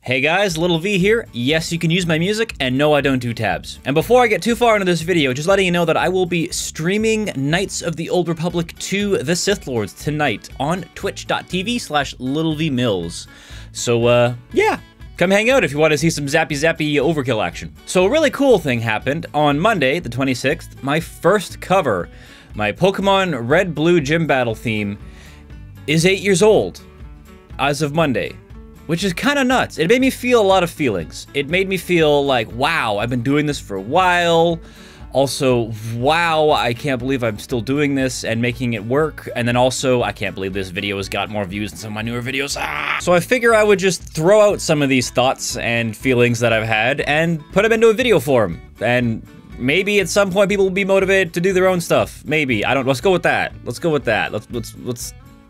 Hey guys, Little V here. Yes, you can use my music, and no, I don't do tabs. And before I get too far into this video, just letting you know that I will be streaming Knights of the Old Republic 2 The Sith Lords tonight on twitch.tv/LittleVMills. So, yeah. Come hang out if you want to see some zappy overkill action. So a really cool thing happened on Monday, the 26th, my first cover. My Pokemon Red Blue Gym Battle theme is 8 years old as of Monday, which is kind of nuts. It made me feel a lot of feelings. It made me feel like, wow, I've been doing this for a while. Also, wow, I can't believe I'm still doing this and making it work. And then also, I can't believe this video has got more views than some of my newer videos. So I figure I would just throw out some of these thoughts and feelings that I've had and put them into a video form. And maybe at some point people will be motivated to do their own stuff. Maybe, I don't, let's go with that. Let's go with that.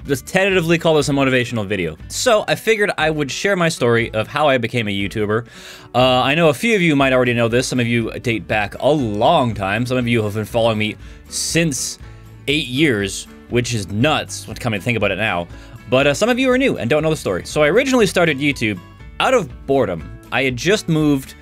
Let's tentatively call this a motivational video. So I figured I would share my story of how I became a YouTuber. I know a few of you might already know this. Some of you date back a long time. Some of you have been following me since 8 years, which is nuts when coming to think about it now. But some of you are new and don't know the story. So I originally started YouTube out of boredom. I had just moved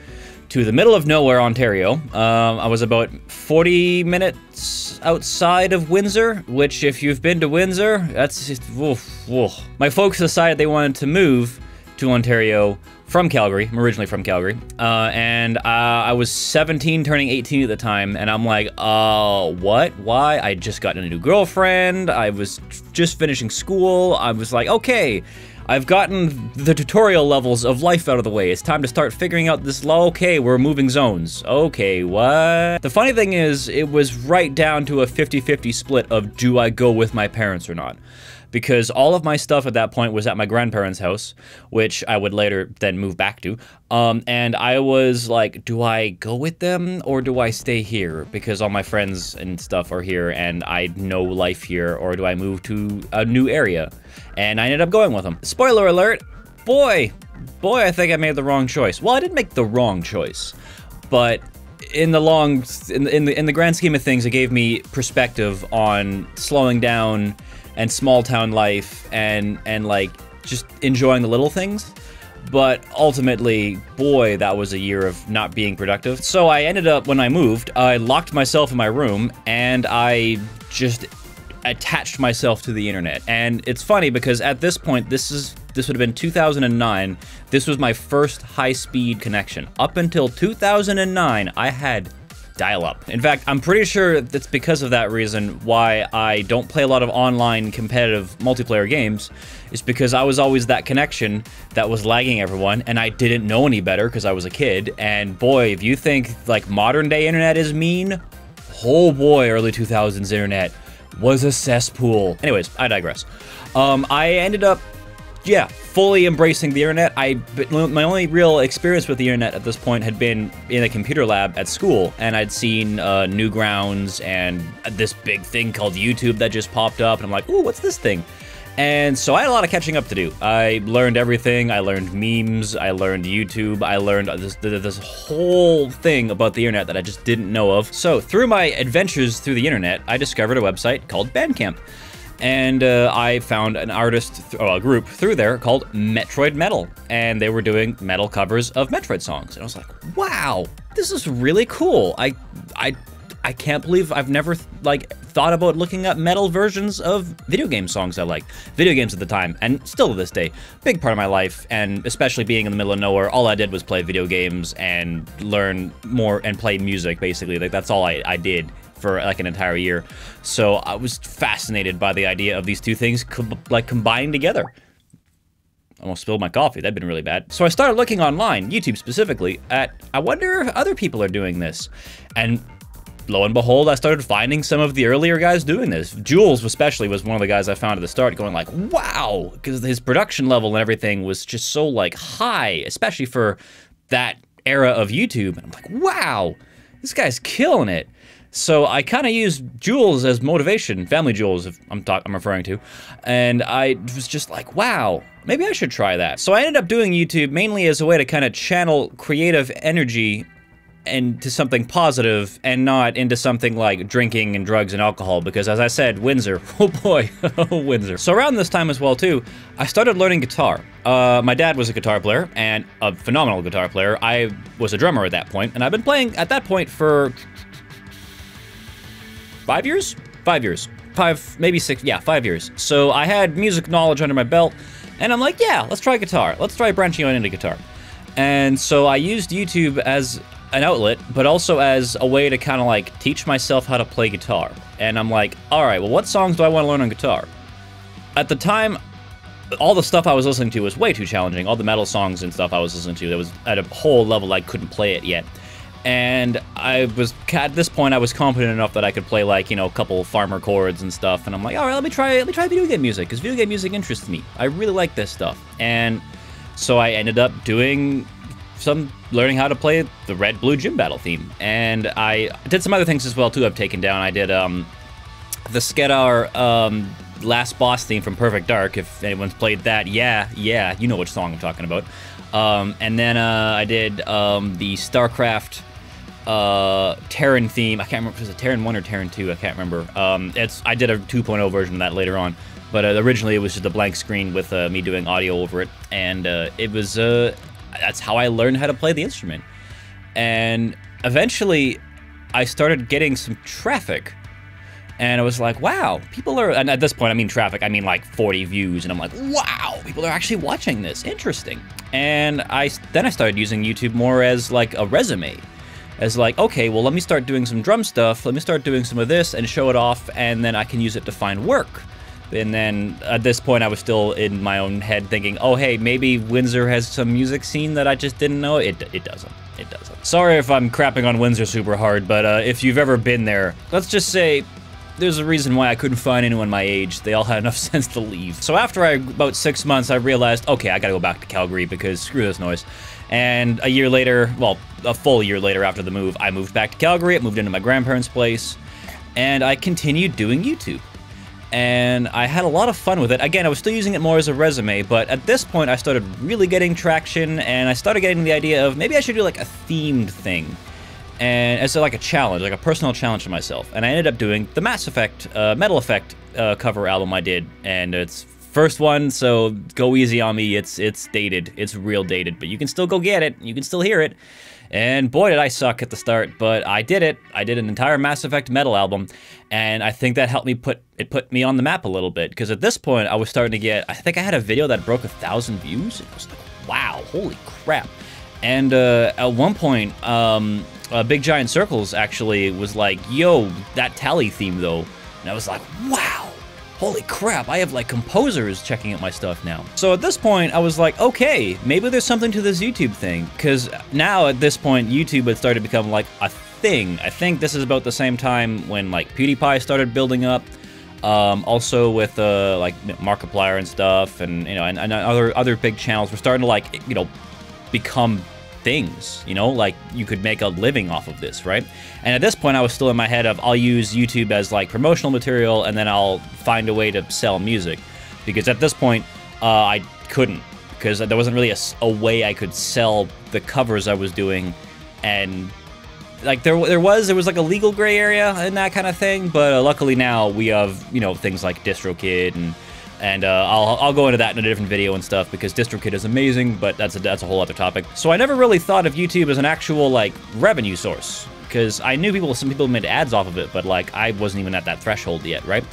to the middle of nowhere, Ontario. I was about 40 minutes outside of Windsor, which if you've been to Windsor, that's just, woof, woof. My folks decided they wanted to move to Ontario from Calgary. I'm originally from Calgary. And I was 17, turning 18 at the time, and I'm like, what? Why? I just gotten a new girlfriend. I was just finishing school. I was like, okay, I've gotten the tutorial levels of life out of the way. It's time to start figuring out this law. Okay, we're moving zones. Okay, what? The funny thing is, it was right down to a 50-50 split of do I go with my parents or not? Because all of my stuff at that point was at my grandparents' house, which I would later then move back to. And I was like, do I go with them or do I stay here? Because all my friends and stuff are here and I know life here, or do I move to a new area? And I ended up going with them. Spoiler alert, boy, I think I made the wrong choice. Well, I didn't make the wrong choice, but in the grand scheme of things, it gave me perspective on slowing down and small town life and like just enjoying the little things. But ultimately, boy, that was a year of not being productive. So I ended up, when I moved, I locked myself in my room and I just attached myself to the internet. And it's funny because at this point, this would have been 2009. This was my first high-speed connection. Up until 2009, I had dial-up. In fact, I'm pretty sure that's because of that reason why I don't play a lot of online competitive multiplayer games, is because I was always that connection that was lagging everyone, and I didn't know any better because I was a kid. And boy, if you think like modern day internet is mean, oh boy, early 2000s internet was a cesspool. Anyways, I digress. I ended up, yeah, fully embracing the internet. My only real experience with the internet at this point had been in a computer lab at school, and I'd seen Newgrounds and this big thing called YouTube that just popped up, and I'm like, ooh, what's this thing? And so I had a lot of catching up to do. I learned everything. I learned memes. I learned YouTube. I learned this whole thing about the internet that I just didn't know of. So through my adventures through the internet, I discovered a website called Bandcamp. And I found an artist, a group through there called Metroid Metal, and they were doing metal covers of Metroid songs. And I was like, wow, this is really cool. I can't believe I've never like thought about looking up metal versions of video game songs I liked. Video games at the time, and still to this day, big part of my life, and especially being in the middle of nowhere, all I did was play video games and learn more and play music, basically. Like, that's all I did for like an entire year. So I was fascinated by the idea of these two things like combined together. Almost spilled my coffee, that'd been really bad. So I started looking online, YouTube specifically, at, I wonder if other people are doing this. And lo and behold, I started finding some of the earlier guys doing this. Jules especially was one of the guys I found at the start, going like, wow, because his production level and everything was just so like high, especially for that era of YouTube. And I'm like, wow, this guy's killing it. So I kind of used Jules as motivation, Family Jules, if I'm referring to, and I was just like, wow, maybe I should try that. So I ended up doing YouTube mainly as a way to kind of channel creative energy into something positive and not into something like drinking and drugs and alcohol, because as I said, Windsor, oh boy, Windsor. So around this time as well too, I started learning guitar. My dad was a guitar player, and a phenomenal guitar player. I was a drummer at that point, and I've been playing at that point for 5 years? 5 years. 5, maybe 6, yeah, 5 years. So I had music knowledge under my belt, and I'm like, yeah, let's try guitar. Let's try branching out into guitar. And so I used YouTube as an outlet, but also as a way to kind of like teach myself how to play guitar. And I'm like, all right, well, what songs do I want to learn on guitar? At the time, all the stuff I was listening to was way too challenging. All the metal songs and stuff I was listening to, that was at a whole level I couldn't play it yet. And I was, at this point, I was confident enough that I could play, like, you know, a couple farmer chords and stuff. And I'm like, all right, let me try video game music, because video game music interests me. I really like this stuff. And so I ended up doing learning how to play the Red Blue Gym Battle theme. And I did some other things as well, too, I've taken down. I did the Skedar Last Boss theme from Perfect Dark. If anyone's played that, yeah, you know which song I'm talking about. And then I did the StarCraft Terran theme. I can't remember if it was a Terran 1 or Terran 2, I can't remember. I did a 2.0 version of that later on. But originally it was just a blank screen with me doing audio over it. And it was... that's how I learned how to play the instrument. And eventually, I started getting some traffic. And I was like, wow, people are... And at this point, I mean traffic, I mean like 40 views. And I'm like, wow, people are actually watching this. Interesting. And then I started using YouTube more as like a resume. As like, okay, well, let me start doing some drum stuff. Let me start doing some of this and show it off. And then I can use it to find work. And then at this point, I was still in my own head thinking, oh, hey, maybe Windsor has some music scene that I just didn't know. It doesn't. It doesn't. Sorry if I'm crapping on Windsor super hard, but if you've ever been there, let's just say there's a reason why I couldn't find anyone my age. They all had enough sense to leave. So after about 6 months, I realized, okay, I gotta go back to Calgary because screw this noise. And a year later, well, a full year later after the move, I moved back to Calgary. I moved into my grandparents' place, and I continued doing YouTube. And I had a lot of fun with it. Again, I was still using it more as a resume, but at this point I started really getting traction, and I started getting the idea of maybe I should do like a themed thing. And as like a challenge, like a personal challenge to myself. And I ended up doing the Mass Effect, Metal Effect cover album I did, and it's first one, so go easy on me. It's dated. It's real dated, but you can still go get it. You can still hear it. And boy, did I suck at the start, but I did it. I did an entire Mass Effect metal album, and I think that helped me put me on the map a little bit, because at this point, I was starting to get, I think I had a video that broke 1,000 views. It was like, wow, holy crap. And at one point, Big Giant Circles actually was like, yo, that Tally theme though. And I was like, wow. Holy crap, I have like composers checking out my stuff now. So at this point, I was like, okay, maybe there's something to this YouTube thing. Because now at this point, YouTube had started to become like a thing. I think this is about the same time when like PewDiePie started building up. Also with like Markiplier and stuff, and you know, and other big channels were starting to like, you know, become things, you know, like you could make a living off of this, right? And at this point I was still in my head of I'll use YouTube as like promotional material, and then I'll find a way to sell music, because at this point I couldn't, because there wasn't really a way I could sell the covers I was doing. And like there was like a legal gray area in that kind of thing, but luckily now we have, you know, things like DistroKid, and I'll go into that in a different video and stuff, because DistroKid is amazing, but that's a whole other topic. So I never really thought of YouTube as an actual like revenue source, because I knew some people made ads off of it, but like I wasn't even at that threshold yet, right?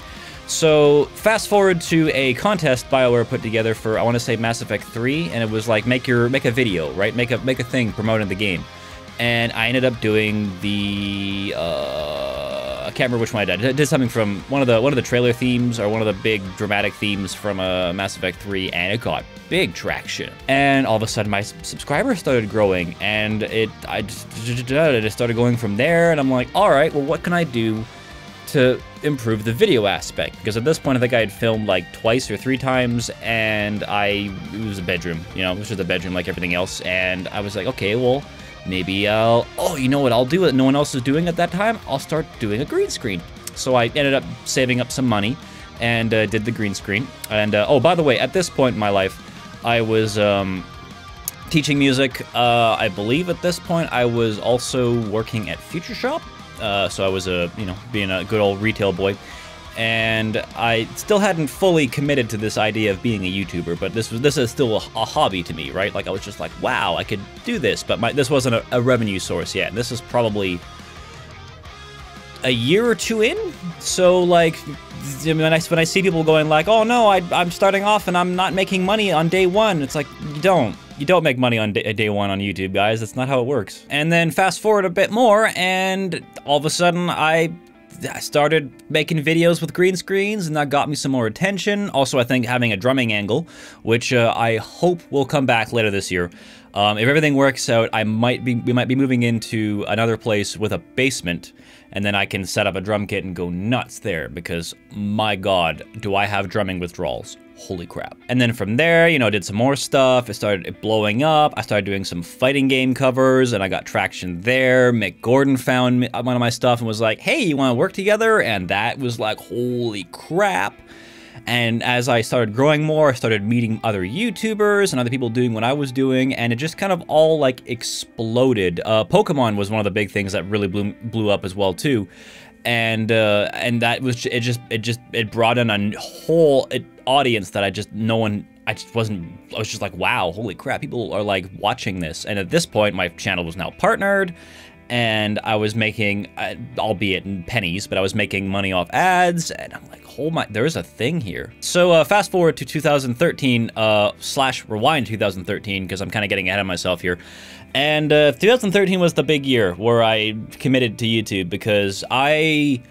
So fast forward to a contest BioWare put together for, I want to say, Mass Effect 3, and it was like make a video, right? Make a thing promoting the game. And I ended up doing the I can't remember which one I did. I did something from one of the trailer themes, or one of the big dramatic themes from Mass Effect 3, and it got big traction. And all of a sudden, my subscribers started growing, and it just started going from there. And I'm like, all right, well, what can I do to improve the video aspect? Because at this point, I think I had filmed like twice or 3 times, and it was a bedroom, you know, it was just a bedroom like everything else. And I was like, okay, well, maybe you know what I'll do that no one else is doing at that time? I'll start doing a green screen. So I ended up saving up some money and did the green screen. And oh, by the way, at this point in my life, I was teaching music. I believe at this point I was also working at Future Shop. So I was being a good old retail boy. And I still hadn't fully committed to this idea of being a YouTuber, but this is still a hobby to me, right? Like, I was just like, wow, I could do this, but this wasn't a revenue source yet. And this is probably a year or two in. So, like, when I see people going like, oh no, I'm starting off and I'm not making money on day one, it's like, you don't make money on day one on YouTube, guys. That's not how it works. And then fast forward a bit more, and all of a sudden I started making videos with green screens, and that got me some more attention. Also, I think having a drumming angle, which I hope will come back later this year. If everything works out, we might be moving into another place with a basement, and then I can set up a drum kit and go nuts there, because my God, do I have drumming withdrawals. Holy crap. And then from there, did some more stuff. It started blowing up. I started doing some fighting game covers, and I got traction there. Mick Gordon found one of my stuff and was like, hey, you want to work together? And that was like, holy crap. And as I started growing more, I started meeting other YouTubers and other people doing what I was doing, and it just kind of all like exploded. Pokemon was one of the big things that really blew up as well too. And that was it brought in a whole audience that I was just like, wow, holy crap, people are like watching this. And at this point, my channel was now partnered, and I was making, albeit in pennies, but I was making money off ads, and I'm like, oh my, there is a thing here. So fast forward to 2013, slash rewind 2013, because I'm kind of getting ahead of myself here. And 2013 was the big year where I committed to YouTube, because that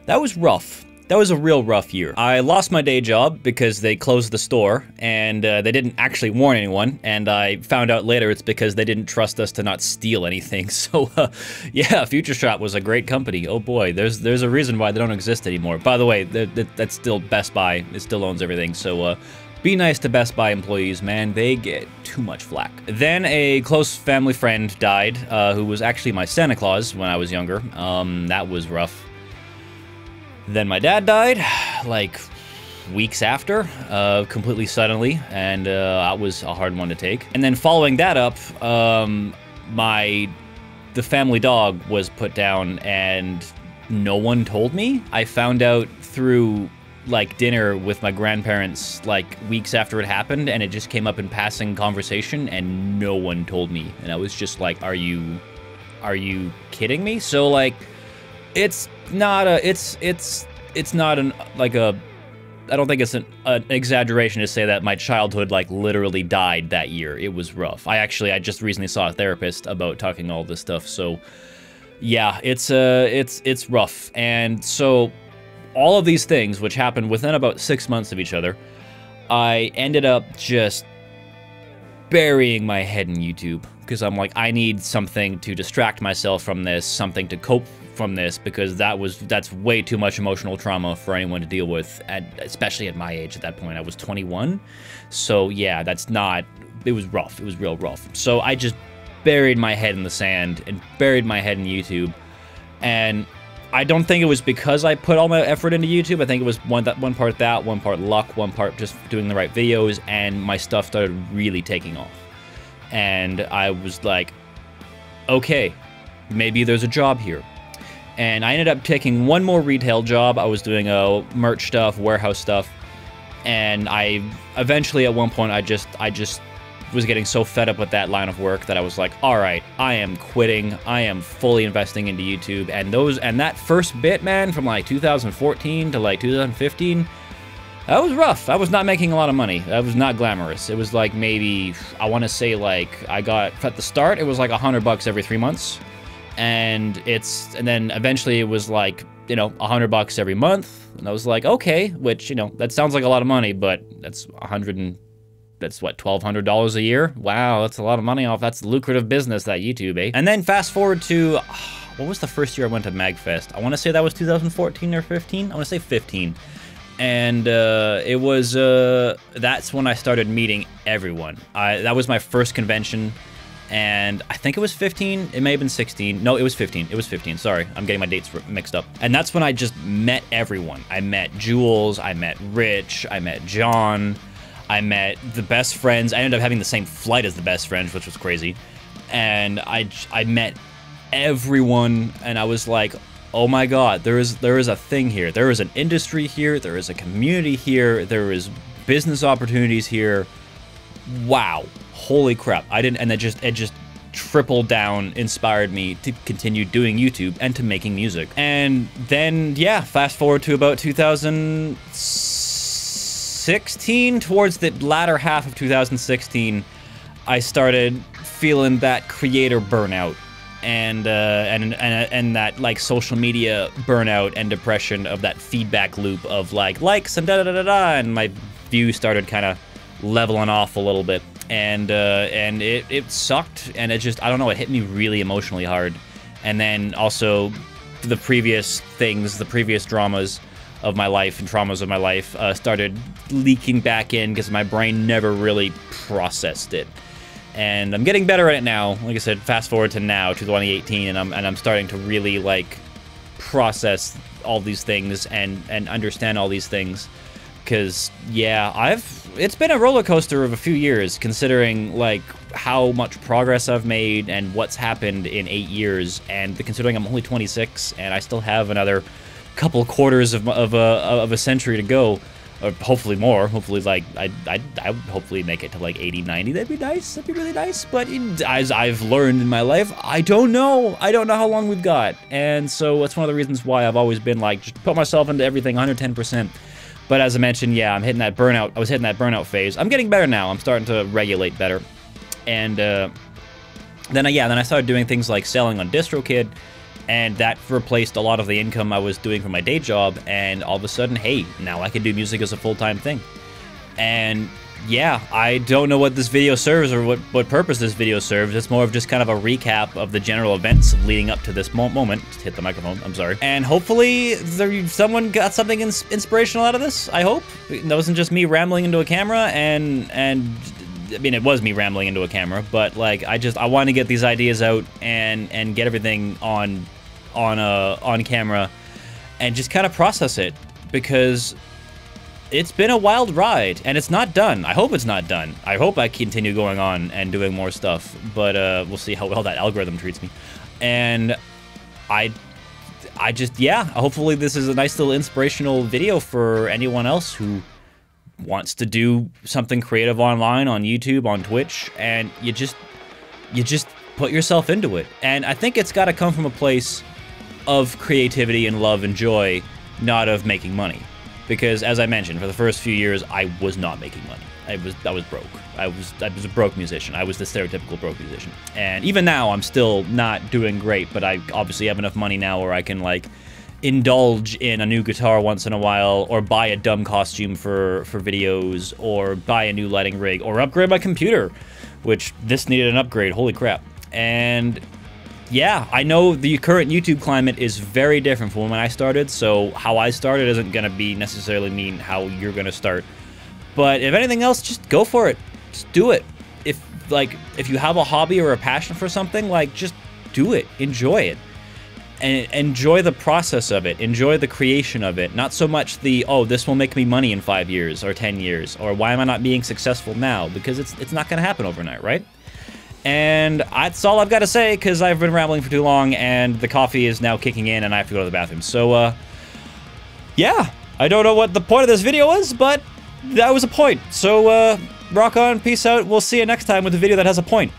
was rough. That was a real rough year. I lost my day job because they closed the store, and they didn't actually warn anyone, and I found out later it's because they didn't trust us to not steal anything. So yeah, Future Shop was a great company. Oh boy, there's a reason why they don't exist anymore. By the way, that's still Best Buy. It still owns everything, so be nice to Best Buy employees, man. They get too much flack. Then a close family friend died, who was actually my Santa Claus when I was younger. That was rough. Then my dad died, like weeks after, completely suddenly, and that was a hard one to take. And then following that up, the family dog was put down, and no one told me. I found out through like dinner with my grandparents like weeks after it happened, and it just came up in passing conversation, and no one told me. And I was just like, are you kidding me? So like, it's not an I don't think it's an exaggeration to say that my childhood like literally died that year. It was rough. I just recently saw a therapist about talking all this stuff. So yeah, it's rough. And so all of these things, which happened within about 6 months of each other, I ended up just burying my head in YouTube, because I'm like, I need something to distract myself from this, something to cope from this, because that's way too much emotional trauma for anyone to deal with, especially at my age. At that point, I was 21. So yeah, it was rough. It was real rough. So I just buried my head in the sand and buried my head in YouTube. And I don't think it was because I put all my effort into YouTube. I think it was one part that, one part luck, one part just doing the right videos, and my stuff started really taking off. And I was like, okay, maybe there's a job here. And I ended up taking one more retail job. I was doing merch stuff, warehouse stuff, and I eventually at one point I just was getting so fed up with that line of work that I was like, all right, I am quitting. I am fully investing into YouTube. And that first bit, man, from like 2014 to like 2015, that was rough. I was not making a lot of money. That was not glamorous. It was like maybe, I want to say like, I got, at the start, it was like $100 every 3 months. And then eventually it was like, $100 every month. And I was like, okay, which, that sounds like a lot of money, but that's what, $1,200 a year? Wow, that's a lot of money off. That's lucrative business, that YouTube, eh? And then fast forward to, what was the first year I went to MagFest? I want to say that was 2014 or 15. I want to say 15. And it was, that's when I started meeting everyone. That was my first convention, and I think it was 15. It may have been 16. No, it was 15. It was 15. Sorry, I'm getting my dates mixed up. And that's when I just met everyone. I met Jules, I met Rich, I met John. I met the best friends. I ended up having the same flight as the best friends, which was crazy. And I met everyone, and I was like, oh my god, there is a thing here. There is an industry here. There is a community here. There is business opportunities here. Wow, holy crap! And it just tripled down, inspired me to continue doing YouTube and to making music. And then, yeah, fast forward to about 2016, towards the latter half of 2016, I started feeling that creator burnout and that like social media burnout and depression of that feedback loop of like likes and da-da-da-da-da, and my views started kind of leveling off a little bit, and it sucked, and it just, I don't know, it hit me really emotionally hard. And then also the previous dramas of my life and traumas of my life started leaking back in because my brain never really processed it. And I'm getting better at it now. Like I said, fast forward to now, to 2018, and I'm starting to really like process all these things and understand all these things. Because yeah, it's been a roller coaster of a few years, considering like how much progress I've made and what's happened in 8 years, and considering I'm only 26 and I still have another couple quarters of a century to go. Or hopefully more. Hopefully, like, I would hopefully make it to, like, 80, 90. That'd be nice. That'd be really nice. But as I've learned in my life, I don't know. I don't know how long we've got. And so that's one of the reasons why I've always been, like, just put myself into everything 110%. But as I mentioned, yeah, I'm hitting that burnout. I was hitting that burnout phase. I'm getting better now. I'm starting to regulate better. And then I started doing things like selling on DistroKid. And that replaced a lot of the income I was doing from my day job, and all of a sudden, hey, now I can do music as a full-time thing. And yeah, I don't know what this video serves or what purpose this video serves. It's more of just kind of a recap of the general events leading up to this moment. Just hit the microphone, I'm sorry. And hopefully someone got something inspirational out of this, I hope. It wasn't just me rambling into a camera, and I mean, it was me rambling into a camera, but like, I want to get these ideas out and get everything on camera and just kind of process it, because it's been a wild ride and it's not done. I hope it's not done. I hope I continue going on and doing more stuff, but we'll see how well that algorithm treats me. And I just, yeah, hopefully this is a nice little inspirational video for anyone else who wants to do something creative online, on YouTube, on Twitch, and you just put yourself into it. And I think it's got to come from a place of creativity and love and joy, not of making money. Because as I mentioned, for the first few years, I was not making money. I was broke. I was a broke musician. I was the stereotypical broke musician. And even now, I'm still not doing great, but I obviously have enough money now where I can like indulge in a new guitar once in a while, or buy a dumb costume for videos, or buy a new lighting rig, or upgrade my computer, which this needed an upgrade, holy crap. And yeah, I know the current YouTube climate is very different from when I started, so how I started isn't gonna be necessarily mean how you're gonna start. But if anything else, just go for it. Just do it. If you have a hobby or a passion for something, like, just do it. Enjoy it. And enjoy the process of it. Enjoy the creation of it. Not so much the, oh, this will make me money in 5 years or 10 years, or why am I not being successful now? Because it's not gonna happen overnight, right? And that's all I've got to say, because I've been rambling for too long, and the coffee is now kicking in, and I have to go to the bathroom. So, yeah, I don't know what the point of this video was, but that was a point. So, rock on, peace out, we'll see you next time with a video that has a point.